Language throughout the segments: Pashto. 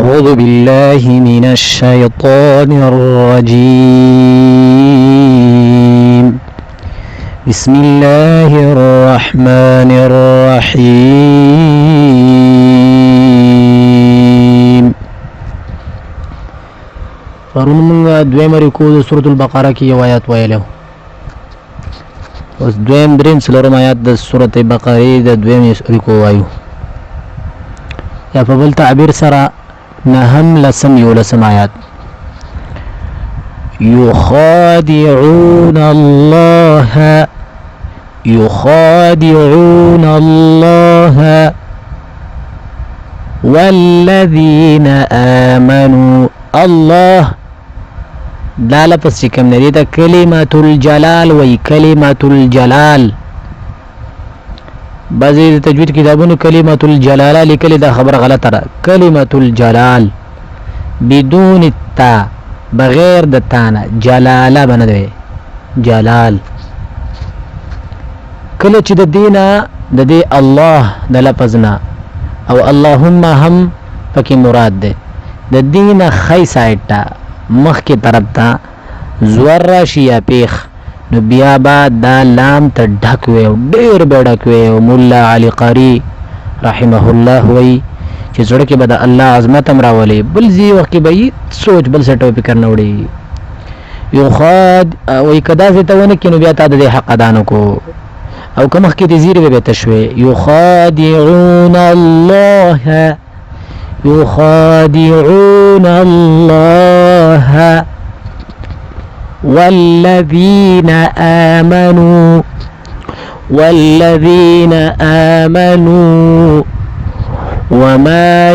أعوذ بالله من الشيطان الرجيم. بسم الله الرحمن الرحيم. پرون موږ دویم رکوع د سورۃ البقره کې یو آیات ویلو. اوس دویم دریم څلورم آیات د سورۃ البقره د دویم رکوع وایو. یا په بل تعبیر سره نهم لسم یولسم آیات. يخادعون الله والذين آمنوا. الله دا لفظ چې کوم دی دا کلمۃ الجلال وی کلمۃ الجلال. بعضی تجوید کتابونو کلمۃ الجلال لیکل دا خبر غلطه ده. کلمۃ الجلال بدون التا بغیر د تانا جلاله بنده جلال. کله چې د دینه د دې الله د لفظنا او اللهم هم پکې مراد ده. د دینه خی سایت تا مخ کی طرف تا زور راشي یا پیخ نو بیا با دا لام ته ډکوي او ډیر به ډکوي. مولا علی قاری رحمه الله وی چې زړه کې به د الله عظمت هم راولي بل زی وخت کې به سوچ بل څه ټوپی کرنه وړي. یخاد وی کدا څه ته ونه کې نو بیا تا د حق ادانو کو او کومه کې د زیره به تشوي. یخادعون الله والذين آمنوا وما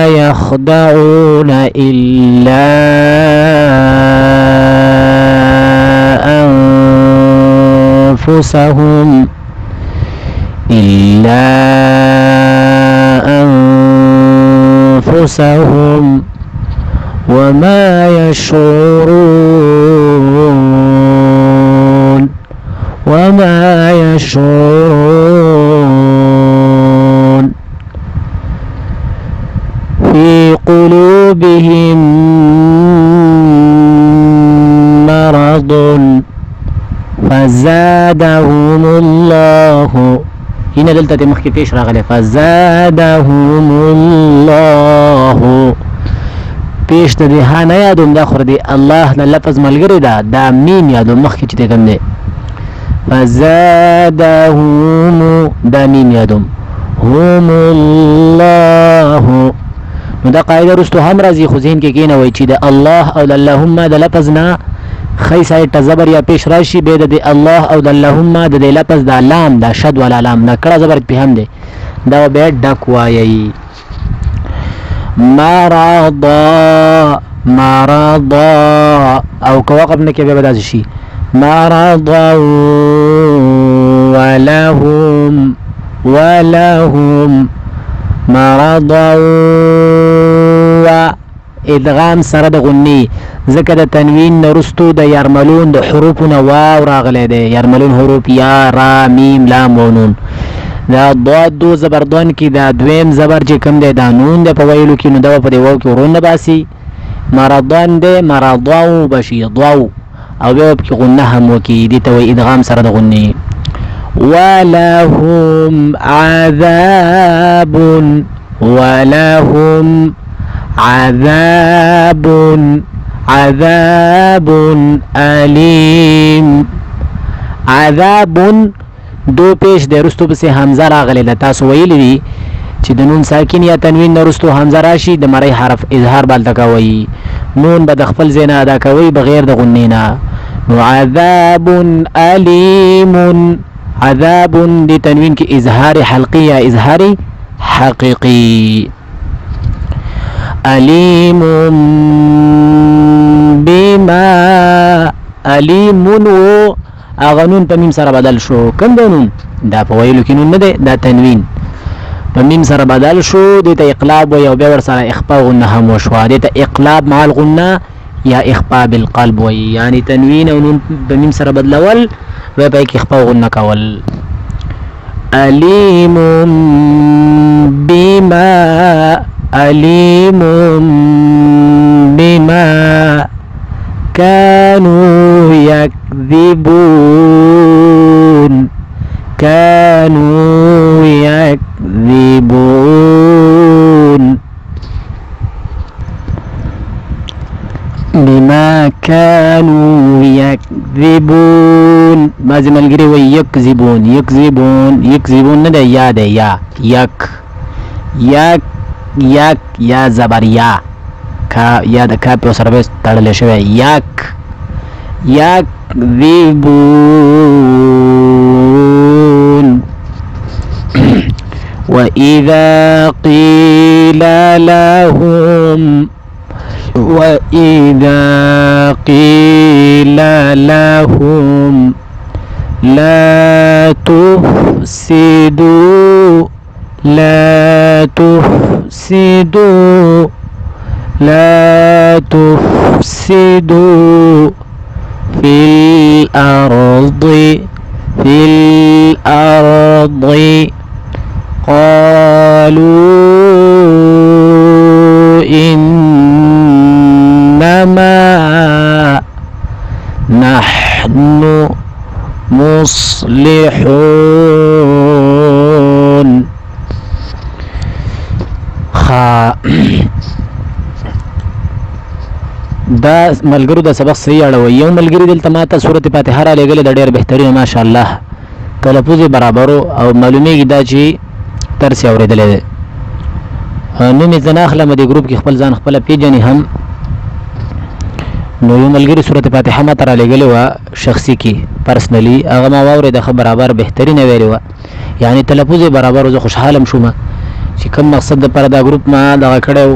يخدعون إلا أنفسهم وما يشعرون في قلوبهم مرض فزادهم الله. هنا دلته مخکې پیش راغلی فزادهم الله. پیش د دې ها نه یادوم دا خور دی الله نه لفظ ملګری دا میم یادوم مخکې چې کوم دی فزادهم دا میم یادوم هم الله. نو دا قاعده رستو هم راځي خو ذهن کې کینه وای چې د الله او د اللهم د لفظ نه خی سایت زبر یا پیش راشي به د الله او د اللهم د لفظ د لام د شد ولا لام نه کړه زبر په هم دی دا به ډک وایي. مرضا او کو وقف نه کې به بداسي شي مرضا ولهم مرضا ادغام سره د غنی ذکر د تنوین نرستو د یرملون د حروفونه واو راغلی دی. یرملون حروف یا را میم لام و نون. دا ضاد دو زبردون کې دا دویم زبر چې کوم دی دا نون دی په ویلو کې نو دا په دی واو کې ورونه باسي مرضان دی مرضاو بشي ضاو او بیا په غنه هم وکي دي ته ادغام سره د غنی. ولهم عذاب علیم. عذاب دو پیش د رستو پس حمزه راغلی د تاسو ویلی دي چې د نون ساکن یا تنوین د رستو حمزه راشي د مری حرف اظهار بل تکوي نون به د خپل زینا ادا کوي بغیر د غنینا. نو عذاب علیم عذاب د تنوین کې اظهار حلقی یا اظهار حقیقی. علیم بما علیمون و اغنون په میم سره بدل شو. کوم د نون دا په ویلو کې نون نه دی دا تنوین په میم سره بدل شو. د ته اقلاب و یو بیا ور سره اخفاء غنه هم وشو. د ته اقلاب مع الغنه یا اخفاء بالقلب وی یعنی تنوین او نون بمیم سره بدلول و پای کې اخفاء غن کول. علیم بما كانوا يكذبون بما كانوا يكذبون بعض ملګری وی یکذبون نه دی یا دی یا زبر یا کا یا د کا په سره تړل شوی يكذبون وإذا قيل لهم لا تفسدوا في الأرض قالوا إنما نحن مصلحون. دا ملګرو د سبق صحیح اړوي. یو ملګری دلته ماته سورۃ فاتحه را لګلې د ډېر بهترین ماشاءالله تلفظ برابرو او معلومیږي دا چې ترس اوریدلې ده. نو می زناخله د ګروپ کې خپل ځان خپل پیجنې هم نو یو ملګری سورۃ فاتحه ماته را لګلې و شخصي کې پرسنلی هغه ما واورې د برابر بهترین ویلې و یعنی تلفظ برابر زه خوشحالم شوم چې کوم مقصد لپاره دا ګروپ ما دغه کړو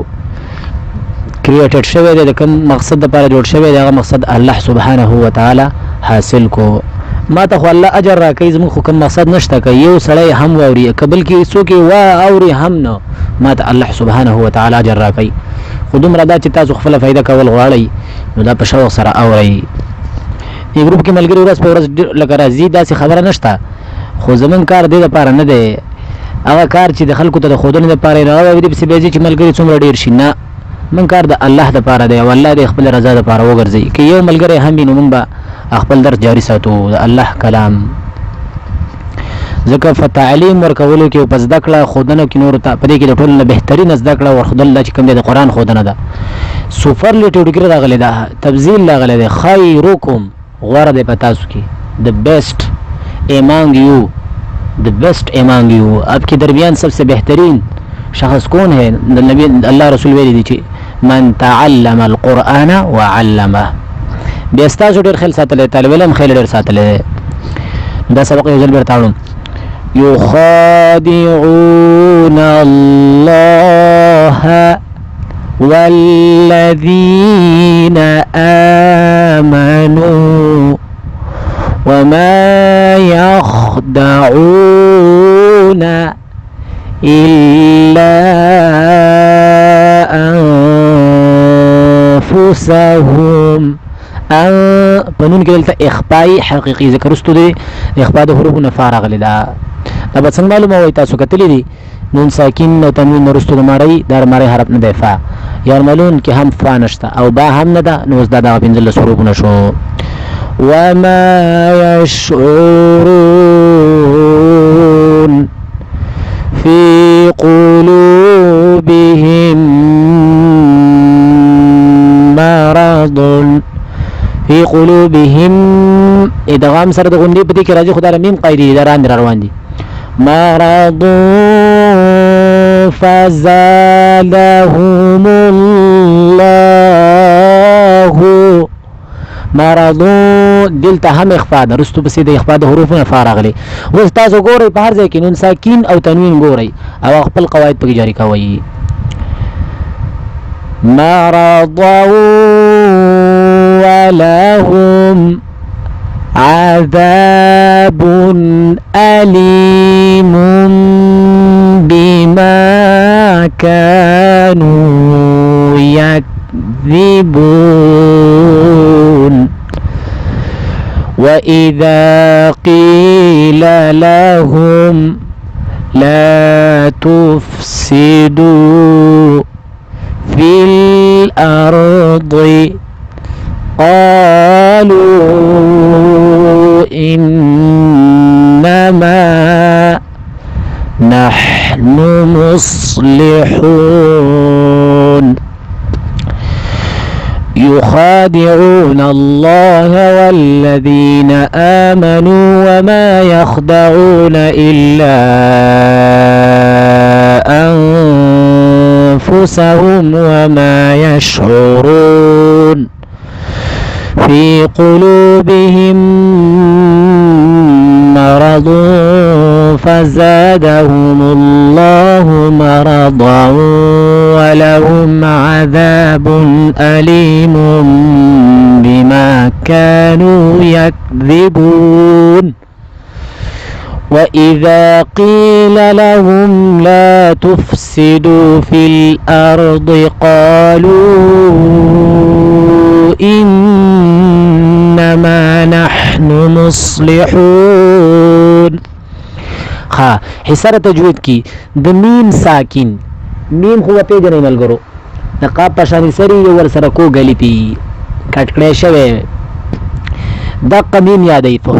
کریټډ شوی دی د کوم مقصد لپاره جوړ شوی دی هغه مقصد الله سبحانه و تعالی حاصل کو. ما ته خو الله اجر راکړي زموږ خو کوم مقصد نشته که یو سړی هم واوري قبل کې څوک وا اوري هم نه ما ته الله سبحانه و تعالی اجر راکړي. خو دومره دا چې تاسو خپل فائدہ کول غواړئ نو دا په شوق سره اورئ. دې ګروپ کې ملګري ورځ په ورځ لکه راځي داسې خبره نشته خو زمون کار دې لپاره نه دی هغه کار چې د خلکو ته د ښودنې لپاره راوړی دې پسې بیا چې ملګري څومره ډېر شي نه من کار د الله لپاره دی او الله د خپل رضا لپاره وګرځي. که یو ملګری هم وي نو موږ به خپل درس جاری ساتو د الله کلام ځکه تعلیم ورکولو کې په زده کړه ښودنه کې نور ته په دې کې د ټولو نه بهترین زده کړه ورښودل چې کوم دی د قرآن ښودنه ده. سوپرلیټیو ډګري راغلی ده تبذیل راغلی دی خیرکم غوره دی په تاسو کې the best among you आपके दरमियान सबसे बेहतरीन शख्स कौन है नबी अल्लाह रसूल ویلي دي چې من تعلم القرآن وعلمه بیا ستاسو ډېر خیال ساتلی طالب علم خیال ډېر ساتلی دا سبق یو ځل بېرته اړم يخادعون الله والذين آمنوا وما يخدعون إلا أنفسهم پنون کې دلته اخفاء حقیقي ذکر واستو دي اخفاء د حروف نه فارغ لیدا دا به څنګه معلومه وای تاسو کتلی دي نون ساکن او تنوین ورستو د ماری در ماری حرف نه دی فا یعملون کې هم فا نشته او با هم نه ده نو زدا دا پنځل حروف نشو وما يشعرون في قلوبهم مرض في قلوبهم ادغام سره د غونډې په دې کې راځي خدای میم قایری دران روان دي مرض فزادهم الله مرض دلته هم اخفاء ده رستو بسې د اخفاء د حروفونه فارغلي اوس تاسو ګورئ په هر ځای کې نون ساکین او تنوین ګورئ او خپل قواعد پکې جاری کوئ مرض ولهم عذاب أليم بما كانوا يكذبون وإذا قيل لهم لا تفسدوا في الأرض قالوا إنما نحن مصلحون يخادعون الله والذين آمنوا وما يخدعون إلا أنفسهم وما يشعرون في قلوبهم مرض فزادهم الله مرضا ولهم عذاب أليم بما كانوا يكذبون وإذا قيل لهم لا تفسدوا في الأرض قالوا إنما نحن مصلحون. حصار تجوید کی د میم ساکن میم خو په جنې ملګرو د قاف پشان سری یو ور سره کو غلی پی کټکړې شوی د قمیم یادې په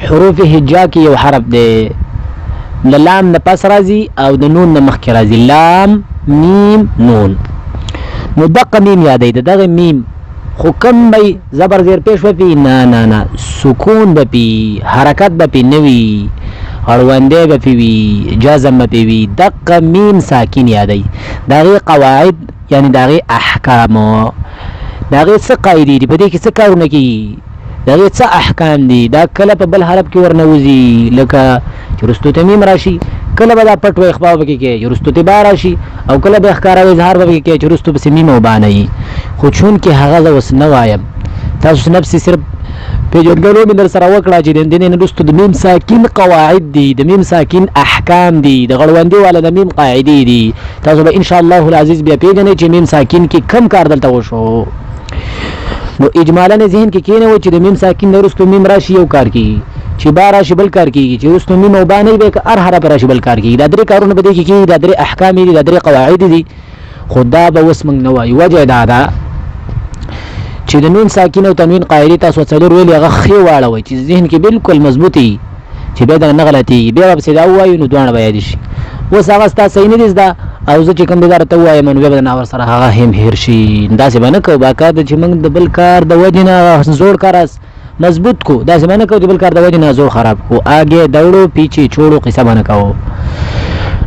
حروف هجا کې یو حرف دی لام نه پس راځي او د نون نه مخکې راځي لام میم نون نو د قمیم یادې دغه میم خو کم بی زبر زیر پیش بپی نه سکون بپی حرکت بپی نوی غړوندې بپی وی جزم بپی وی دقه میم ساکن یادی داغه قواعد یعنی داغه احکام داغه څه قاعده دي په دې کې څه کارونه کی داغه څه احکام دي دا کله په بل حرف کې ورنوزی لکه چې رستو تمیم راشي کله به دا پټ و اخفاء وکي کې رستو تبا راشي او کله به اخکار او اظهار وکي کې چې رستو بس میم وبانه خو چون کې هغه وس نه وایم تاسو نفسي صرف په جوړګلو من در سره وکړه چې د دې نه رستو د میم ساکن قواعد دي د میم ساکن احکام دي د غړوندې والا د میم قاعده دي تاسو به ان شاء الله العزيز بیا پیژنئ چې میم ساکن کې کم کار دلته وشو نو اجمالا ذهن کې کینه و چې د میم ساکن د رستو میم راشي یو کار کی چې بار راشي بل کار کیږي چې رستو میم او باندې به هر حرف راشي بل کار کیږي دا درې کارونه به دي کې دا درې احکام دي دا درې قواعد دي خدا به وسمنګ نه وای وجه دا چې د نون ساکن او تنوین قاعده تاسو څلور ویل هغه خي واړوي چې ذهن کې بالکل مضبوطي چې به دا نه غلطي بیا به سیدا وایو نو دوه به یاد شي اوس هغه تاسو صحیح نه دي دا او زه چې کوم دې درته وایم نو به نه ور سره هغه هم هیر شي داسې باندې کو باقاعده چې موږ د بل کار د وجنه زوړ کاراس مضبوط کو داسې باندې کو د بل کار د وجنه زوړ خراب کو آگے دوړو پیچھے چھوڑو قصه باندې کو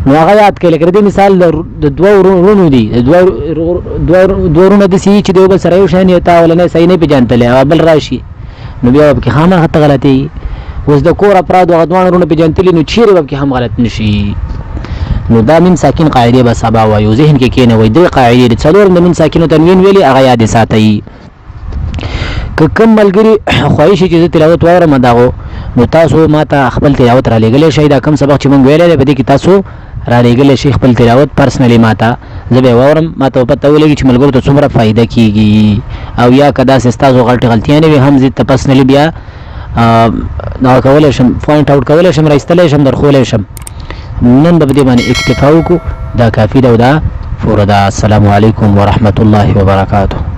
نو هغه یاد کړئ لکه دې مثال د دوه ورونو دي دوه ورونه د سی چې دوه سره یو شان یتا ولنه صحیح نه پیژندل او بل راشي نو بیا به خامہ خطه غلطي اوس د کور افراد او غدوان ورونه پیژندل نو چیرې به هم غلط نشي نو دا من ساکن قاعده به سبا وایو ذهن کې کینه وای د قاعده څلور من ساکن او تنوین ویلي هغه یاد ساتي کوم ملګری خواهش چې تلاوت وره مداغو نو تاسو ماته خپل تلاوت را لګلې شي دا کوم سبق چې مونږ ویلې به دې کې تاسو را لګلې شي خپل تلاوت پرسنلی ماته زه به وورم ماته پته ولګي چې ملګرو ته څومره فائدہ کیږي او یا کدا سستازو غلطیاں نه هم زه پرسنلی بیا دا کولای شم پوینټ اوټ کولای شم راستلې شم درخولې شم نن به دې باندې اکتفا وکړو دا کافی دا فردا السلام علیکم ورحمت الله وبرکاته